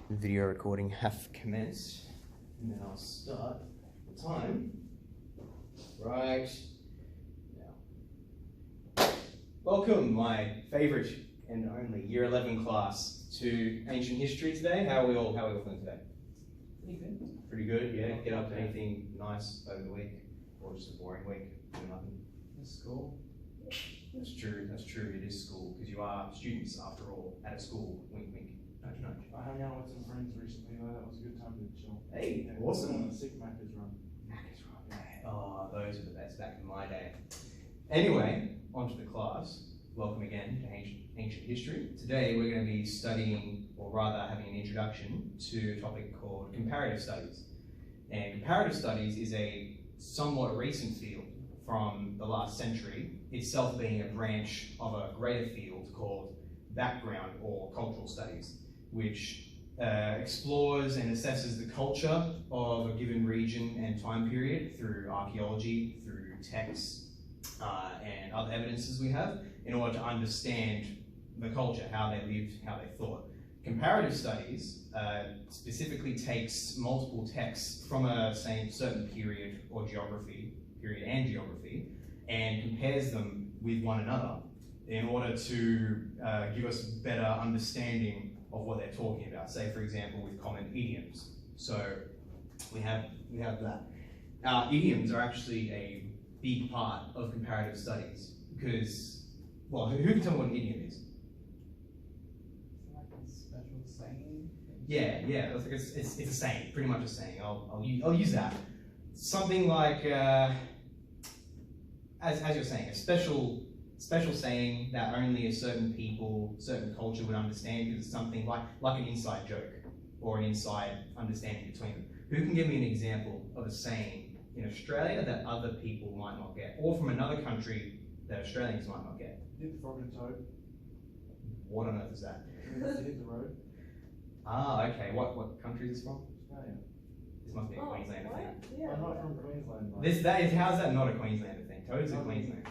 The video recording hath commenced, and then I'll start the time right now. Welcome, my favourite and only Year 11 class, to Ancient History today. How are we all feeling today? Pretty good. Pretty good, yeah. Get up to anything nice over the week, or just a boring week, doing nothing? School. That's true, it is school, because you are students after all, at a school, wink wink, nudge nudge. I hung out with some friends recently, though. That was a good time to chill. Hey, Yeah, awesome. On a sick Macca's run. Macca's run. Oh, those are the best back in my day. Anyway, on to the class. Welcome again to Ancient History. Today we're going to be studying, or rather having an introduction to a topic called comparative studies. And comparative studies is a somewhat recent field from the last century, itself being a branch of a greater field called background or cultural studies, which explores and assesses the culture of a given region and time period through archaeology, through texts, and other evidences we have, in order to understand the culture, how they lived, how they thought. Comparative studies specifically takes multiple texts from a certain period or geography, and compares them with one another in order to give us better understanding of what they're talking about. Say, for example, with common idioms. So we have that. Idioms are actually a big part of comparative studies because, well, who can tell me what an idiom is? Like a special saying? Yeah, it's a saying, pretty much a saying. I'll use that. Something like, as you're saying, a special saying that only a certain people, certain culture would understand, because it's something like an inside joke or an inside understanding between them. Who can give me an example of a saying in Australia that other people might not get, or from another country that Australians might not get? Hit the frog and toad. What on earth is that? Hit the road. Ah, okay. What country is this from? Australia. This must be a Queenslander thing. Yeah. I'm not from Queensland. How's that not a Queenslander thing? Toad's a Queenslander.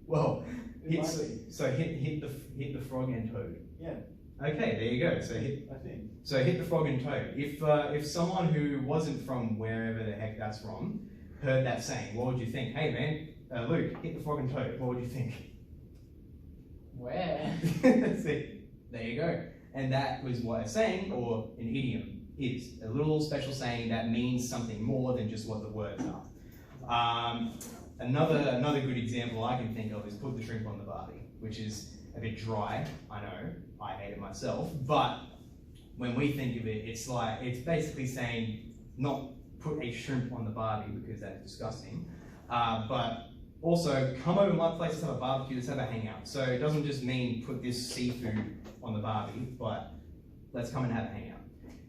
Well, hit the frog and toad. Yeah. Okay, there you go. So hit the frog and toad. If someone who wasn't from wherever the heck that's from heard that saying, what would you think? Hey man, Luke, hit the frog and toad. What would you think? Where? See, there you go. And that was what a saying or an idiom is. A little special saying that means something more than just what the words are. Another good example I can think of is put the shrimp on the barbie, which is a bit dry, I know, I hate it myself, but when we think of it, it's basically saying not put a shrimp on the barbie because that's disgusting, but also come over to my place, let's have a barbecue, let's have a hangout. So it doesn't just mean put this seafood on the barbie, but let's come and have a hangout.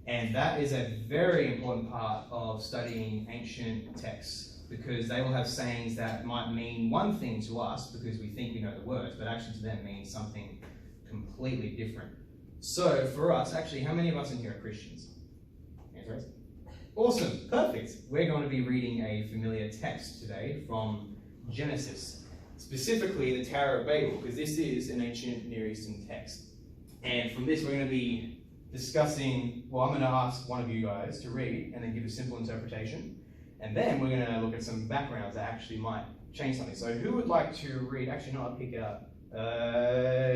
And that is a very important part of studying ancient texts, because they will have sayings that might mean one thing to us because we think we know the words, but actually to them means something completely different. So for us, actually, how many of us in here are Christians? Hands raised. Awesome, perfect. We're going to be reading a familiar text today from Genesis, specifically the Tower of Babel, because this is an ancient Near Eastern text. And from this, we're going to be discussing, well, I'm going to ask one of you guys to read and then give a simple interpretation. And then we're going to look at some backgrounds that actually might change something. So who would like to read? Actually, no, I'll pick it up.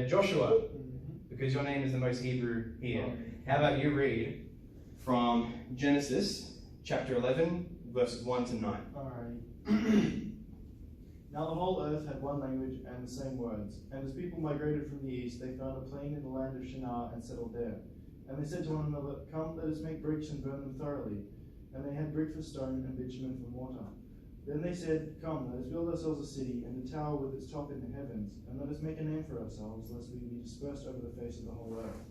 Joshua, because your name is the most Hebrew here. How about you read from Genesis chapter 11, verses 1 to 9. Alright. Now the whole earth had one language and the same words. And as people migrated from the east, they found a plain in the land of Shinar and settled there. And they said to one another, "Come, let us make bricks and burn them thoroughly." And they had brick for stone and bitumen for mortar. Then they said, "Come, let us build ourselves a city, and a tower with its top in the heavens, and let us make a name for ourselves, lest we be dispersed over the face of the whole earth."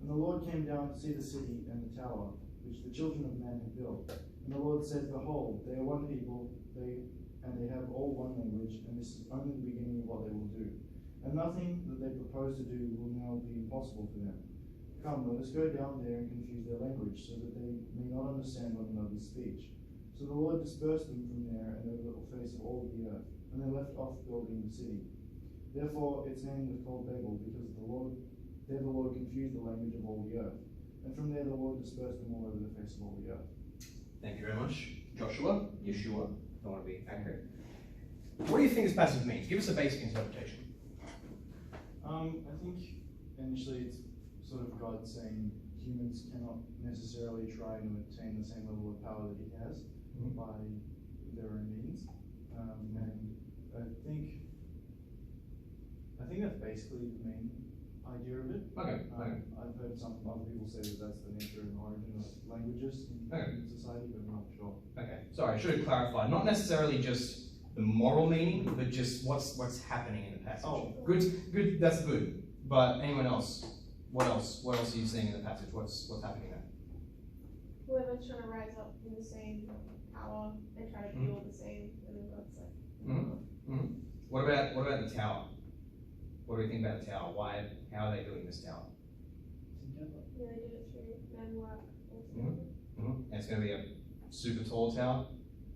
And the Lord came down to see the city and the tower, which the children of man had built. And the Lord said, "Behold, they are one people, and they have all one language, and this is only the beginning of what they will do. And nothing that they propose to do will now be impossible for them. Come, let us go down there and confuse their language, so that they may not understand one another's speech." So the Lord dispersed them from there and over the face of all the earth, and they left off building the city. Therefore its name was called Babel, because there the Lord confused the language of all the earth. And from there the Lord dispersed them all over the face of all the earth. Thank you very much. Joshua, Yeshua, don't want to be accurate. What do you think this passage means? Give us a basic interpretation. I think initially it's sort of God saying humans cannot necessarily try and attain the same level of power that he has by their own means. And I think that's basically the main idea of it. Okay. I've heard some other people say that that's the nature and origin of languages in society, but I'm not sure. Okay. Sorry, I should have clarified. Not necessarily just the moral meaning, but just what's happening in the passage. Oh. Good. That's good. But anyone else? What else? What else are you seeing in the passage? What's happening there? Whoever's trying to rise up in the same power and try to be all the same, and then God's like. What about the tower? What do we think about the tower? How are they building this tower? Together. Yeah, they did it through men work altogether. And it's going to be a super tall tower,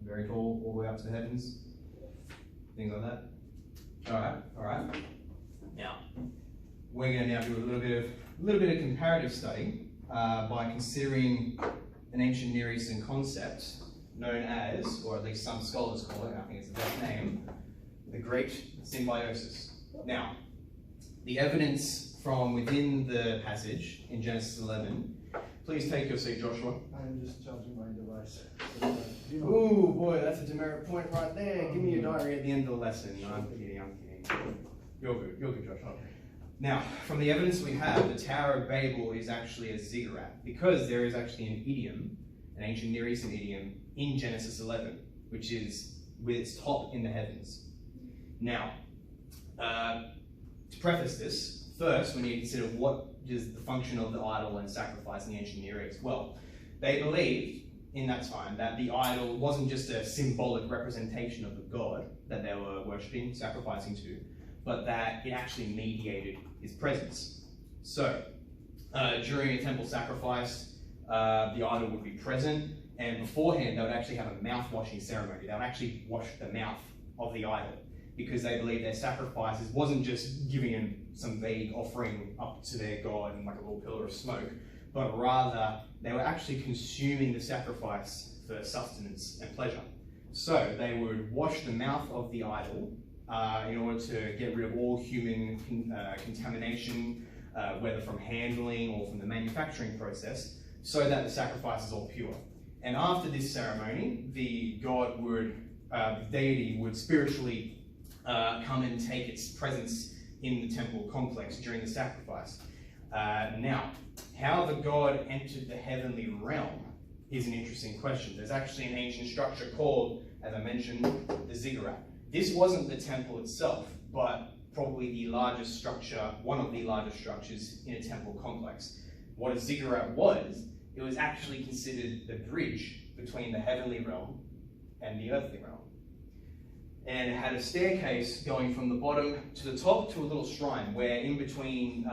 very tall, all the way up to the heavens. Things like that. All right. Now, we're going to now do a little bit of comparative study by considering an ancient Near Eastern concept known as, or at least some scholars call it, and I think it's the best name, the Great Symbiosis. Now, the evidence from within the passage in Genesis 11. Please take your seat, Joshua. I'm just charging my device. Ooh, boy, that's a demerit point right there. Give me your diary at the end of the lesson. No, I'm kidding. You're good, Joshua. Now, from the evidence we have, the Tower of Babel is actually a ziggurat, because there is actually an idiom, an ancient Near Eastern idiom, in Genesis 11, which is with its top in the heavens. Now, to preface this, first we need to consider what is the function of the idol and sacrifice in the ancient Near East. Well, they believed in that time that the idol wasn't just a symbolic representation of the god that they were worshipping, sacrificing to, but that it actually mediated his presence. So, during a temple sacrifice, the idol would be present, and beforehand they would actually have a mouth-washing ceremony. They would actually wash the mouth of the idol, because they believed their sacrifices wasn't just giving him some vague offering up to their god and like a little pillar of smoke, but rather they were actually consuming the sacrifice for sustenance and pleasure. So they would wash the mouth of the idol in order to get rid of all human contamination, whether from handling or from the manufacturing process, so that the sacrifice is all pure. And after this ceremony, the deity would spiritually come and take its presence in the temple complex during the sacrifice. Now, how the god entered the heavenly realm is an interesting question. There's actually an ancient structure called, as I mentioned, the ziggurat. This wasn't the temple itself, but probably the largest structure, one of the largest structures in a temple complex. What a ziggurat was, it was actually considered the bridge between the heavenly realm and the earthly realm. And it had a staircase going from the bottom to the top to a little shrine where in between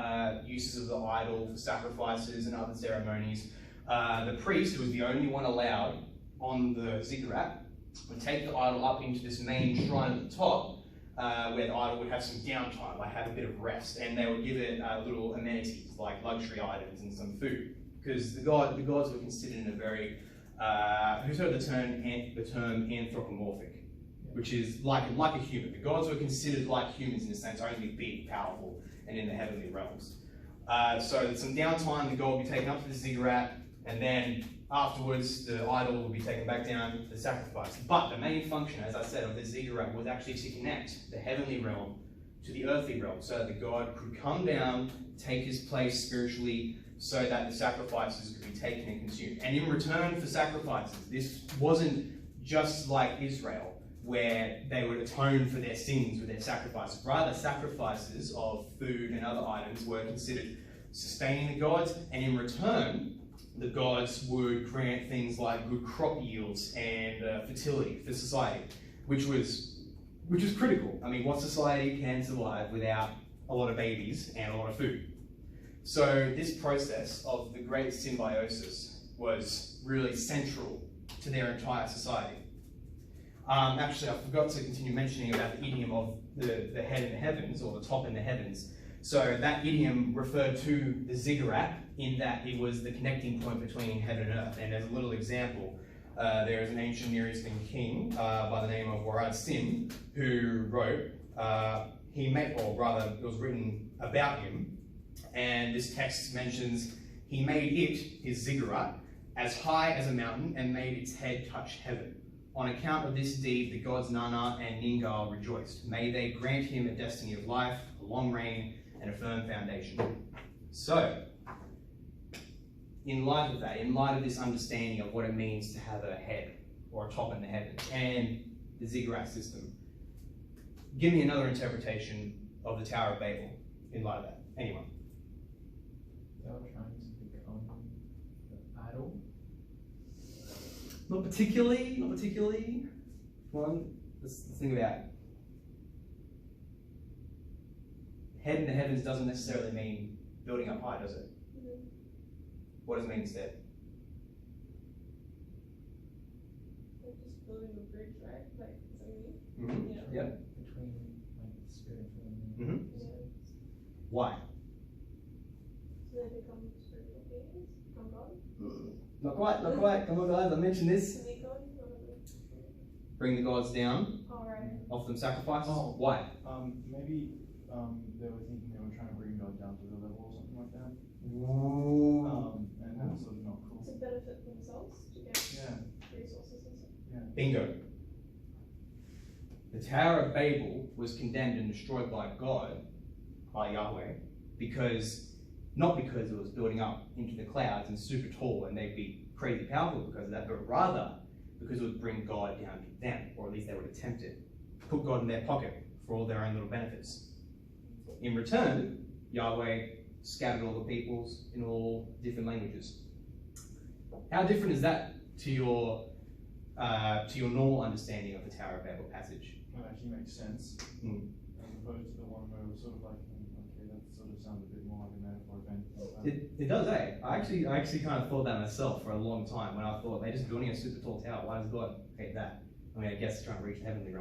uses of the idol for sacrifices and other ceremonies, the priest, who was the only one allowed on the ziggurat, would take the idol up into this main shrine at the top, where the idol would have some downtime, like have a bit of rest, and they would give it little amenities like luxury items and some food, because the gods were considered in a very, who's heard the term anthropomorphic, which is like a human. The gods were considered like humans in a sense, only big, powerful, and in the heavenly realms. So some downtime, the god would be taken up to the ziggurat, and then afterwards the idol would be taken back down to the sacrifice. But the main function, as I said, of the ziggurat was actually to connect the heavenly realm to the earthly realm, so that the god could come down, take his place spiritually, so that the sacrifices could be taken and consumed. And in return for sacrifices, this wasn't just like Israel, where they would atone for their sins with their sacrifices. Rather, sacrifices of food and other items were considered sustaining the gods, and in return, the gods would grant things like good crop yields and fertility for society, which was critical. I mean, what society can survive without a lot of babies and a lot of food? So this process of the great symbiosis was really central to their entire society. Actually, I forgot to continue mentioning about the idiom of the head in the heavens, or the top in the heavens. So that idiom referred to the ziggurat in that it was the connecting point between heaven and earth. And as a little example, there is an ancient Near Eastern king by the name of Warad Sin who wrote, it was written about him, and this text mentions he made it, his ziggurat, as high as a mountain and made its head touch heaven. On account of this deed, the gods Nana and Ningal rejoiced. May they grant him a destiny of life, a long reign, and a firm foundation. So, in light of that, in light of this understanding of what it means to have a head or a top in the heavens and the ziggurat system, give me another interpretation of the Tower of Babel in light of that. Anyone? They were trying to become the idol. Not particularly, not particularly. One, let's think about head in the heavens doesn't necessarily mean building up high, does it? Mhm. What does it mean instead? Like just building a bridge, right? Like, is that what you Mm-hmm. mean? Yep. Between like spiritual and Mhm. Yeah. Why? So they become spiritual beings from God? Not quite, not quite. Come on guys, I mentioned this. To meet God? Or Bring the gods down, alright. offer them sacrifices. Oh. Why? Maybe they were thinking they were trying to bring God down to the level or something like that. Ooh. And that's sort of not cool. To benefit themselves, to get Yeah, resources and stuff. Bingo. The Tower of Babel was condemned and destroyed by God, by Yahweh, not because it was building up into the clouds and super tall and they'd be crazy powerful because of that, but rather because it would bring God down to them, or at least they would attempt it. Put God in their pocket for all their own little benefits. In return, Yahweh scattered all the peoples in all different languages. How different is that to your normal understanding of the Tower of Babel passage? that actually makes sense. Mm. As opposed to the one where it was sort of like, okay, that sort of sounds a bit more like a metaphor of anything like that. It does, eh? I actually kind of thought that myself for a long time when I thought they're just building a super tall tower. Why does God hate that? I mean, I guess trying to reach the heavenly realm.